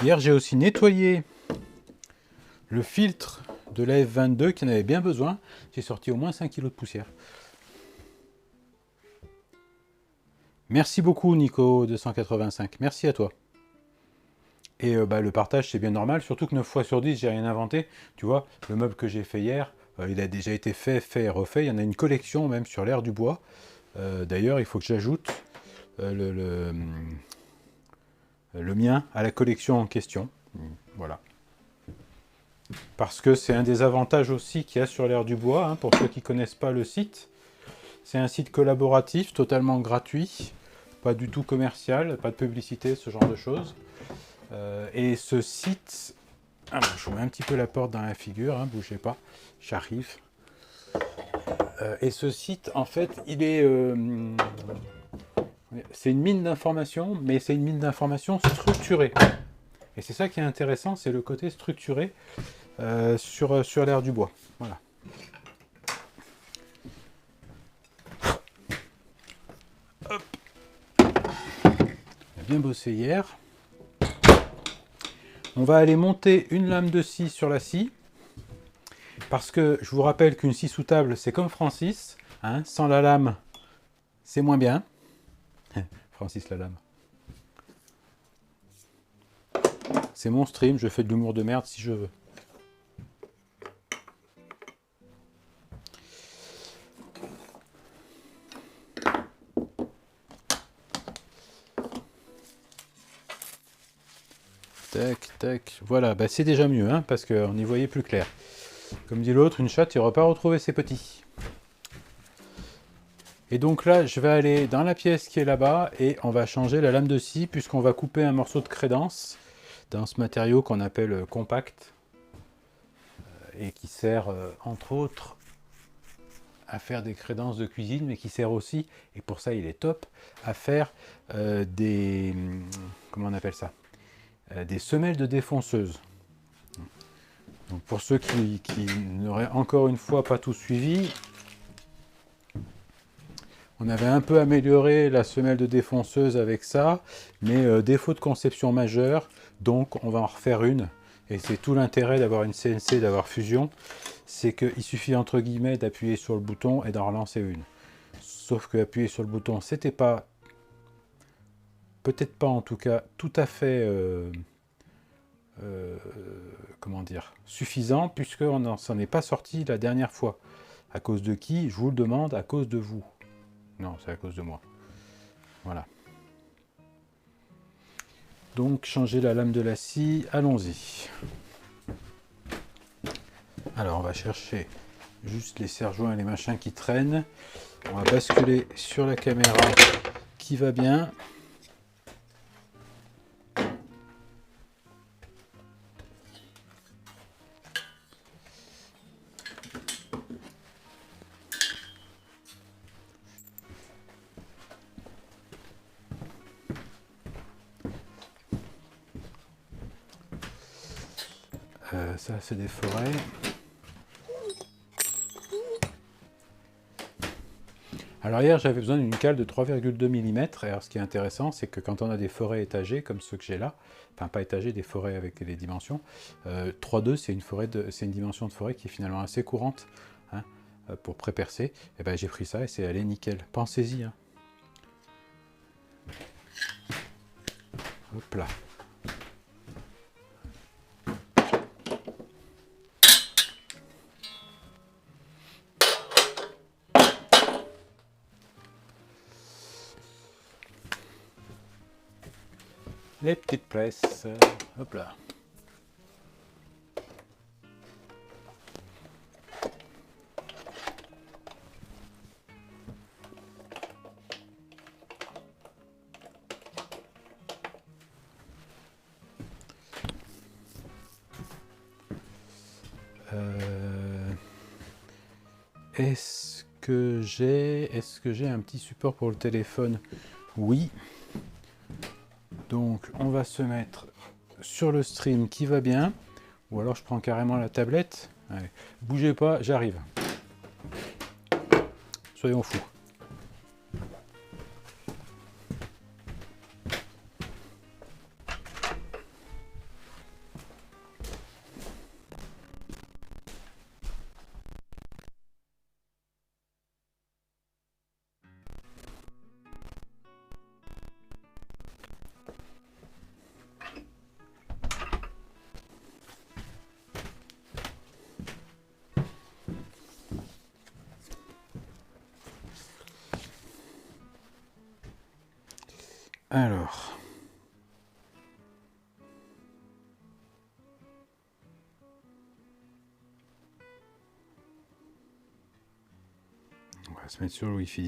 Hier, j'ai aussi nettoyé le filtre de la F22 qui en avait bien besoin. J'ai sorti au moins 5 kg de poussière. Merci beaucoup Nico285, merci à toi. Et le partage c'est bien normal, surtout que 9 fois sur 10 j'ai rien inventé. Tu vois, le meuble que j'ai fait hier, il a déjà été fait et refait. Il y en a une collection même sur l'air du bois. D'ailleurs, il faut que j'ajoute le mien à la collection en question. Voilà. Parce que c'est un des avantages aussi qu'il y a sur l'air du bois, hein, pour ceux qui ne connaissent pas le site. C'est un site collaboratif, totalement gratuit, pas du tout commercial, pas de publicité, ce genre de choses. Et ce site... Alors, je vous mets un petit peu la porte dans la figure, hein, bougez pas, j'arrive. Et ce site, en fait, il est... c'est une mine d'informations, mais c'est une mine d'informations structurée. Et c'est ça qui est intéressant, c'est le côté structuré sur l'air du bois. Voilà. Hop. On a bien bossé hier. On va aller monter une lame de scie sur la scie. Parce que je vous rappelle qu'une scie sous table, c'est comme Francis. Hein, sans la lame, c'est moins bien. Francis la lame. C'est mon stream, je fais de l'humour de merde si je veux. Tac, tac. Voilà, bah c'est déjà mieux, hein, parce qu'on y voyait plus clair. Comme dit l'autre, une chatte, il n'aura pas retrouvé ses petits. Et donc là, je vais aller dans la pièce qui est là-bas et on va changer la lame de scie puisqu'on va couper un morceau de crédence dans ce matériau qu'on appelle compact et qui sert entre autres à faire des crédences de cuisine, mais qui sert aussi, et pour ça il est top, à faire des... comment on appelle ça, des semelles de défonceuse. Donc pour ceux qui n'auraient encore une fois pas tout suivi, on avait un peu amélioré la semelle de défonceuse avec ça, mais défaut de conception majeur, donc on va en refaire une. Et c'est tout l'intérêt d'avoir une CNC, d'avoir Fusion, c'est qu'il suffit entre guillemets d'appuyer sur le bouton et d'en relancer une. Sauf que appuyer sur le bouton, c'était pas, peut-être pas en tout cas, tout à fait, comment dire, suffisant, puisqu'on ne s'en est pas sorti la dernière fois. À cause de qui? Je vous le demande, à cause de vous. Non, c'est à cause de moi. Voilà. Donc, changer la lame de la scie, allons-y. Alors, on va chercher juste les serre-joints et les machins qui traînent. On va basculer sur la caméra qui va bien. Ça, c'est des forêts. Alors hier, j'avais besoin d'une cale de 3,2 mm. Alors ce qui est intéressant, c'est que quand on a des forêts étagées, comme ceux que j'ai là, enfin pas étagées, des forêts avec les dimensions, 3,2 c'est une dimension de forêt qui est finalement assez courante, hein, pour pré-percer. Et ben j'ai pris ça et c'est allé nickel. Pensez-y. Hein. Hop là. Les petites presses, hop là. Est-ce que j'ai un petit support pour le téléphone? Oui. Donc on va se mettre sur le stream qui va bien. Ou alors je prends carrément la tablette. Allez, bougez pas, j'arrive. Soyons fous. Alors. On va se mettre sur le Wi-Fi.